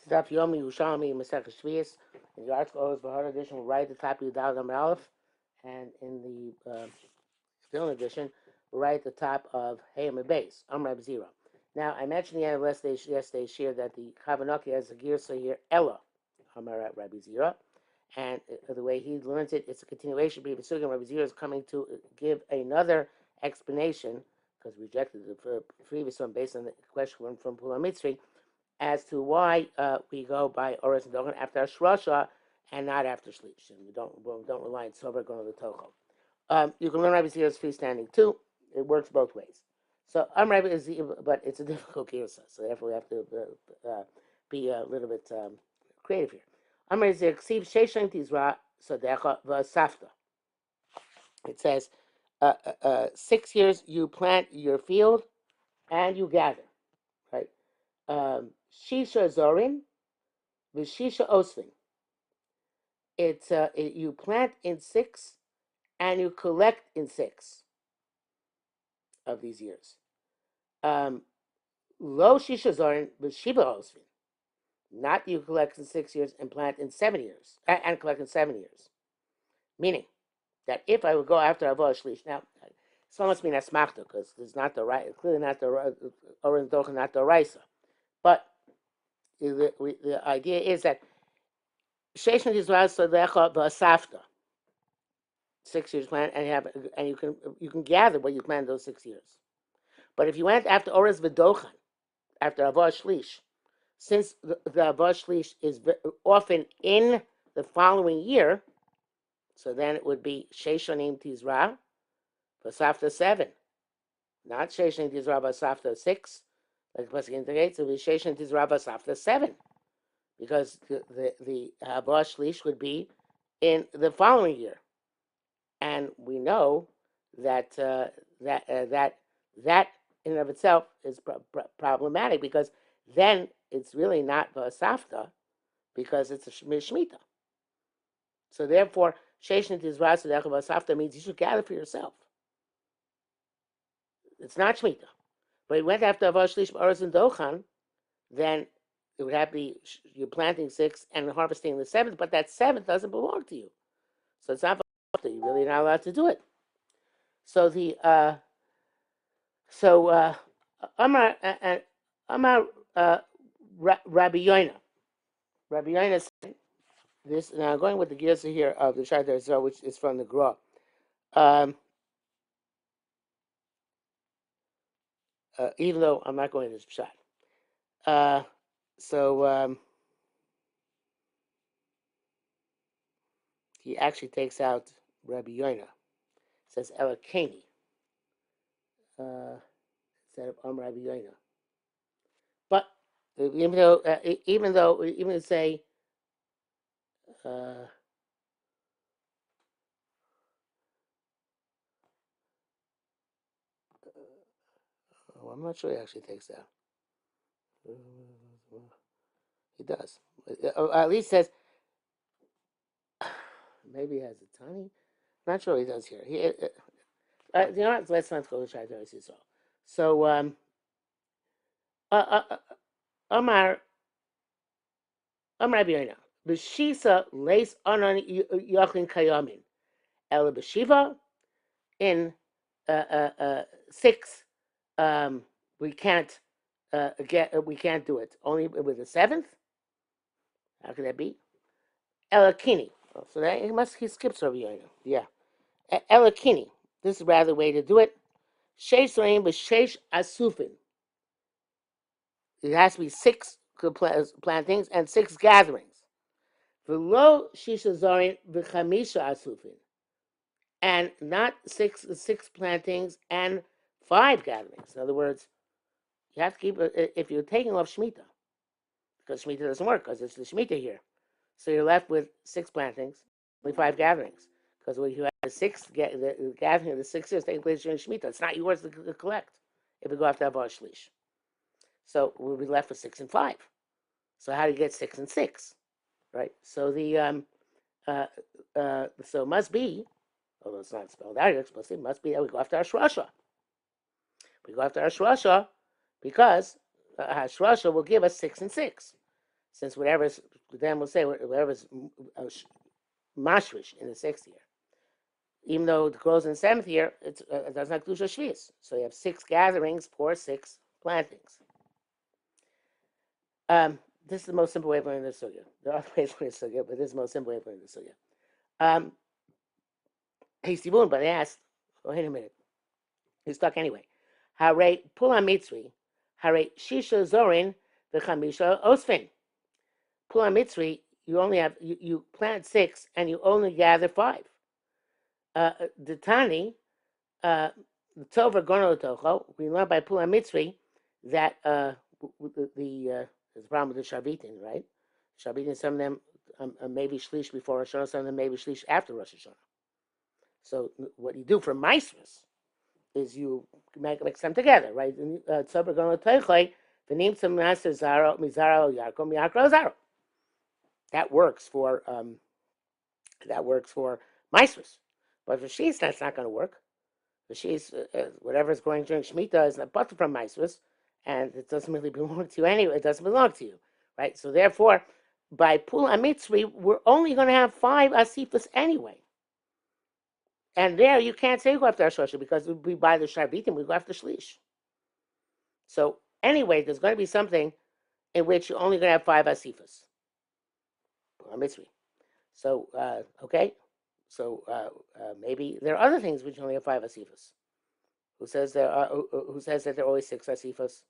Daf Yomi Yerushalmi Shevi'is. In the article is Bahar edition, we'll write at the top of Yudal Amar Aleph, and in the Stone edition, we'll write at the top of Hayam Beis Amar Zero. Now, I mentioned the end of yesterday's share that the Kavanaki has a girsa here, Ella Amar Rabbi Zira, and the way he learns it, it's a continuation. Rabbi Zira is coming to give another explanation because we rejected the previous one based on the question from Pula Mitzri, as to why we go by Oris and Dochen after Shrasha and not after Shlish. And we don't rely on Sober going to the Tocho. You can learn Rabbi Zira's freestanding too. It works both ways. So Rabbi is, but it's a difficult girsa, so therefore we have to be a little bit creative here. Rabbi Zira Ksiv Sheishan Tizra Sadecha V'Safta. It says 6 years you plant your field and you gather, right? Shisha Zorin, Vishisha Osvin. It's you plant in 6 and you collect in 6 of these years. Lo Shisha Zorin, Vishiba Osvin. Not you collect in 6 years and plant in 7 years, and collect in 7 years. Meaning that if I would go after Avodah Shlish, now, it's almost mean asmachta, because it's not the right, clearly not the Oren Dochen, not the Raisa. But the idea is that Sheshan Yisrael Sadecha V'Asafta, 6 years plant, and you can gather what you planted those 6 years. But if you went after Ores V'Dochan, after Avodah Shlish, since the Avodah Shlish is often in the following year, so then it would be Sheshanim Tizra V'Asafta 7, not Sheshanim Tizra V'Asafta 6, like the Pasuk indicates. It would be Sheshanim Tizra V'Asafta 7. Because the Avodah Shlish would be in the following year, and we know that that in and of itself is problematic, because then it's really not V'Asafta, because it's a Shemitah. So therefore, Sheshin Tizra Sadecha V'Asafta means you should gather for yourself. It's not Shemitah. But it went after Avodah Shlish B'Oros and Dochan, then it would have to be you're planting 6 and harvesting the 7th, but that 7th doesn't belong to you, so it's not you're really not allowed to do it. So the Amar Rabbi Yoina said this. Now going with the gears here of the Shaitar Israel, which is from the Gra. Even though I'm not going to this pshat. He actually takes out Rabbi Yoina. Says Elakeni instead of Rabbi Yoina. But even to say I'm not sure he actually takes that. He does. At least says maybe he has a tiny. Not sure he does here. You know what? Let's not go to Shaitar Yisrael. So Amar Rabbi Yoina, B'shisa leis anan yachin kayamin, el b'shiva in 6 we can't do it. Only with the 7th. How could that be? Elakini. Oh, so that he skips over Yoina. Yeah. Elakini. This is rather the way to do it. Sheish Reim b'sheish asufin. It has to be 6 plantings and 6 gatherings. V'lo shisha zorin v'chamisha asufin. And not 6 plantings and 5 gatherings. In other words, you have to keep if you're taking off Shemitah, because Shemitah doesn't work, because it's the Shemitah here. So you're left with 6 plantings, only 5 gatherings. Because when you have the gathering of the 6 years taking place during Shemitah, it's not yours to collect if we go after Avodah Shlish. So we'll be left with 6 and 5. So how do you get 6 and 6? Right? So the so it must be, although it's not spelled out explicitly, it must be that we go after Hashrasha. We go after Hashrasha because Hashrasha will give us 6 and 6. since whatever's, then we'll say whatever's mashrish in the 6th year. Even though it grows in the 7th year, it doesn't have Kedusha Shvi'is. So you have 6 gatherings for 6 plantings. This is the most simple way of learning the sugya. There are other ways of learning the sugya, but this is the most simple way of learning the sugya. Hasty Boon, but I asked, wait a minute. He's stuck anyway. Hare Pula Mitzri, Hare Shisha Zorin, the Chamisha Osfin. Pula Mitzri, you only have, you plant 6 and you only gather 5. The Tani, the Tova Gono Tocho, we learn by Pula Mitzri that there's a problem with the Shavitin, right? Shavitin, some of them maybe Shlish before Rosh Hashanah, some of them maybe Shlish after Rosh Hashanah. So what you do for Maisras is you mix them together, right? Tzober Gono Tocho, V'nim Tzim Maser Zaro, Mizaro Yarko, Miyakro Zaro. That works for Maisras. But for Shis, that's not going to work. For Shis, whatever's going during Shemitah is not but from Maisras, and it doesn't really belong to you anyway. It doesn't belong to you, right? So therefore, by Pul Amitzri, we're only going to have 5 asifas anyway. And there you can't say you go after Ashosha because we buy the Sharbitim, we go after Shlish. So anyway, there's going to be something in which you're only going to have 5 asifas. Pul Amitzri. So, okay. So maybe there are other things which only have 5 asifas. Who says that there are always 6 asifas?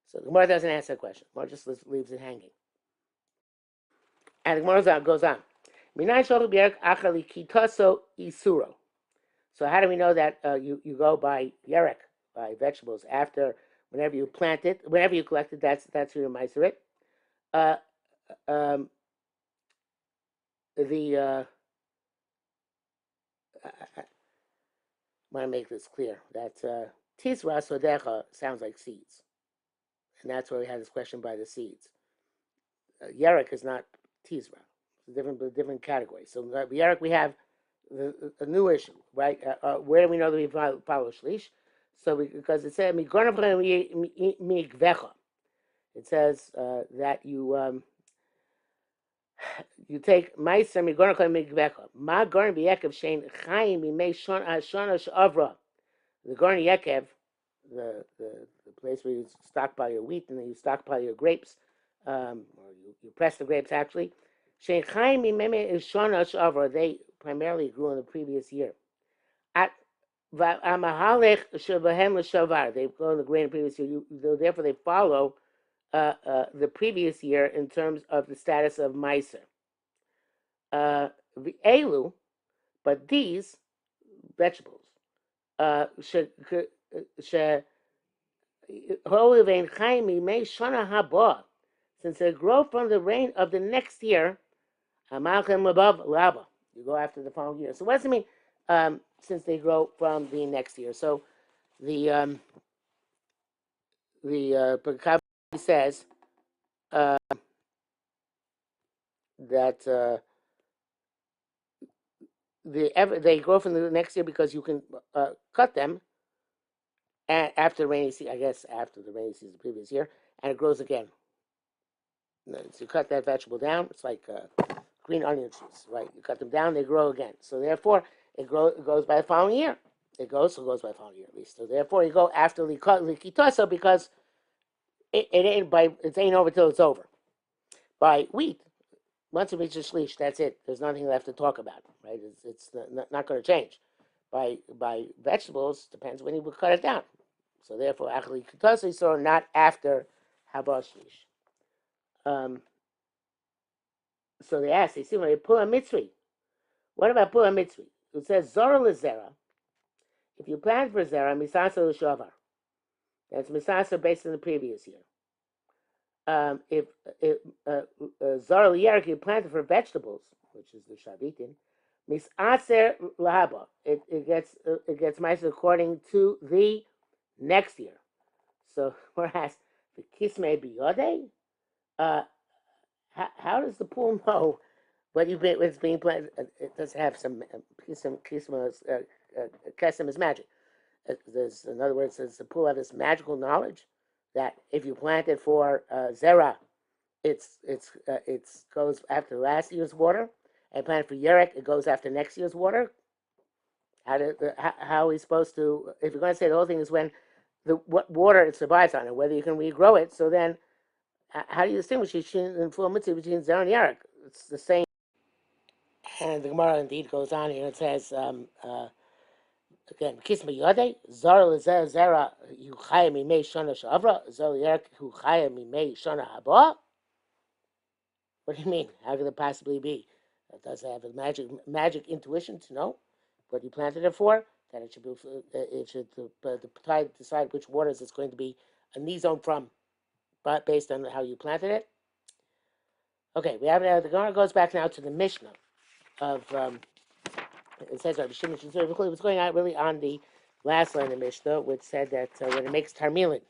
So the Gemara doesn't answer the question. The Gemara just leaves it hanging. And the Gemara goes on. So how do we know that you go by yerek, by vegetables, after whenever you plant it, whenever you collect it, that's your meiserit. I want to make this clear that Tizra Sodecha sounds like seeds. And that's why we had this question by the seeds. Yerek is not Tizra. It's a different category. So Yerek, we have a new issue, right? Where do we know that we follow Shlish? So because it said, it says that you take Meiser Migonachem Migvecha. Ma Gorn B'Yekev Shein Chaim Mimei Shona She'avra. The Gorn Yekev, the place where you stockpile your wheat and then you stockpile your grapes, or you press the grapes actually. Shein Chaim Mimei Shona She'avra. They primarily grew in the previous year. At Amahalech Shevahem L'Shavar. They grow in the grain in the previous year. Therefore, they follow the previous year in terms of the status of Meiser. The elu, but these vegetables, since they grow from the rain of the next year, you go after the following year. So what does it mean? Since they grow from the next year. So the Pekah says that they grow from the next year because you can cut them after the rainy season, I guess after the rainy season the previous year, and it grows again. So you cut that vegetable down, it's like green onion juice, right? You cut them down, they grow again. So therefore, it goes by the following year. It goes by the following year at least. So therefore, you go after likitosa because it ain't over till it's over. By wheat, once it reaches shlish, that's it. There's nothing left to talk about, right? It's not going to change. By vegetables, depends when you would cut it down. So therefore, achli kitasi, so not after haba shlish. So they ask, they see when they pull a mitzri. What about pull a mitzri? It says zora lezera. If you plant for zera, misasa l'shavar. That's misasa based on the previous year. If zara liyarek you planted for vegetables, which is the shavitin, misaser lahaba, it gets mice according to the next year. So whereas the kismei biyodei, how does the pool know what's being planted? It does have some kisma is magic. In other words, does the pool have this magical knowledge that if you plant it for zera, it's goes after last year's water, and plant for yerek, it goes after next year's water. How are we supposed to? If you're going to say the whole thing is when what water it survives on, and whether you can regrow it, so then how do you distinguish in full mitzvah between zer and yerek? It's the same. And the Gemara indeed goes on here. It says again, kisma yodei zar lezer zera yuchaya mimei shana shavra zar yerek yuchaya mimei shana haba. What do you mean? How could it possibly be? Does it have a magic intuition to know what you planted it for? That it should be, decide which waters it's going to be a nizon from, but based on how you planted it. Okay, we have now. The Gemara goes back now to the Mishnah of. It says Rabbi Shimon what's going on really on the last line of Mishnah, which said that when it makes tarmilin.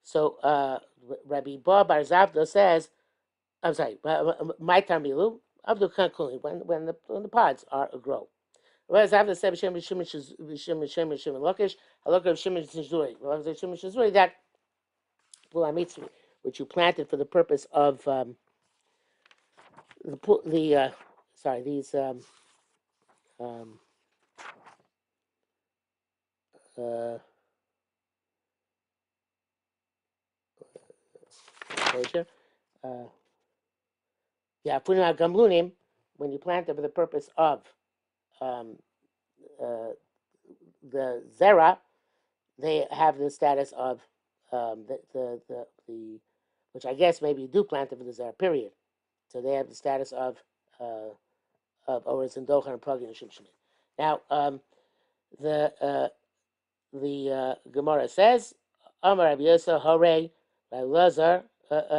So Rabbi Ba Bar Zavda says, I'm sorry, my tarmilu Abdul Kankuli when the pods are grow. Whereas Zavda said Shimon Lokish, Halakha of Shimon Shizuri. Shimon Shizuri that which you planted for the purpose of these Funima Gamlunim, when you plant them for the purpose of the Zera, they have the status of the which I guess maybe you do plant them for the Zera, period. So they have the status of Oris and Dochan and Pragi and Shimshimi. Now, the Gemara says, Amar Rabbi Yosef, Hore, Rabbi Lazar, Rabbi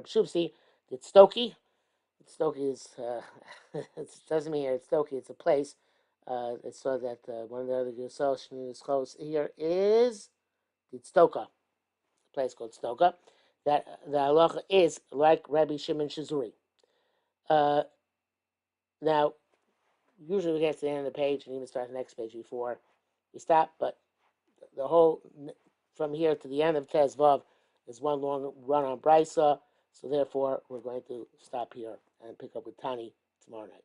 Shupsi, it's Stoki. Stoki is, it doesn't mean it's Stoki, it's a place. So that one of the other Yerushalmi Shevi'is here is Tztoka, a place called Tztoka. That the halacha is like Rabbi Shimon Shizuri. Now, usually we get to the end of the page and even start the next page before we stop, but the whole, from here to the end of Tez Vav is one long run on Brisa, so therefore we're going to stop here and pick up with Tani tomorrow night.